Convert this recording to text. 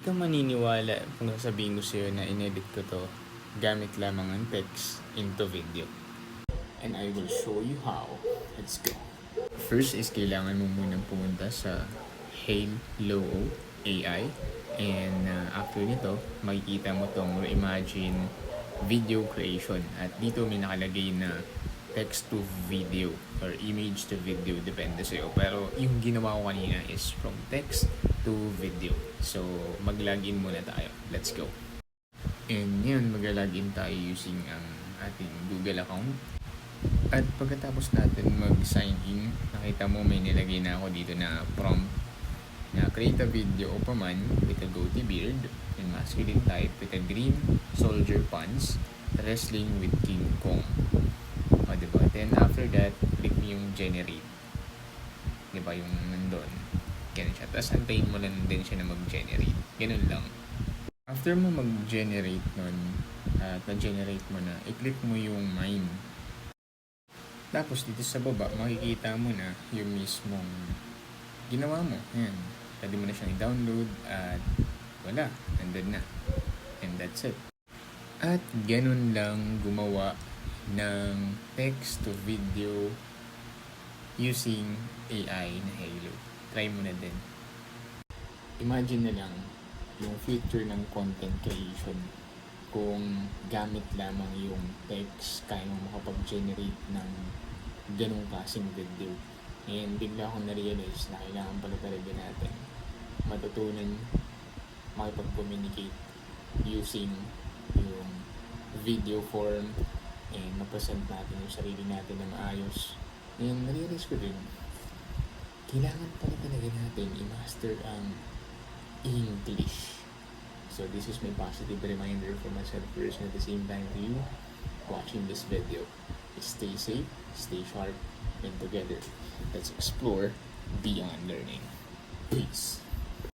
ka maniniwala kung sasabihin ko sa'yo na inedit ko to gamit lamang ang text into video. And I will show you how. Let's go. First is kailangan mo munang pumunta sa Halo AI. And after nito, makikita mo tong Reimagine Video Creation. At dito may nakalagay na text to video or image to video, depende sa'yo. Pero yung ginawa ko kanina is from text to video. So mag-login muna tayo. Let's go. And yun, mag-login tayo using ang ating Google account. At pagkatapos natin mag-sign in, nakita mo may nilagay na ako dito na prompt na create a video of a man with a goatee beard and masculine type with a green soldier pants wrestling with King Kong. O, diba? Then after that, click mo yung generate. Diba? Yung nandun. Ganun siya. Tapos antayin mo lang din siya na mag-generate. Ganun lang. After mo mag-generate nun, at na-generate mo na, i-click mo yung mine. Tapos dito sa baba, makikita mo na yung mismong ginawa mo. Ayan. Pwede mo na siyang i-download at wala. Nandun na. And that's it. At ganun lang gumawa ng text to video using AI na Halo. Try mo na din. Imagine na lang yung future ng content creation. Kung gamit lamang yung text, kaya mo makapag-generate ng ganung klaseng video. And bigla akong na-realize na kailangan pala talaga natin matutunan makipag-communicate using yung video form and ma-present natin yung sarili natin na maayos. And na-realize ko din, kailangan pala talaga natin i-master ang English. So this is my positive reminder for myself first and at the same time to you watching this video. Stay safe, stay sharp, and together, let's explore beyond learning. Peace.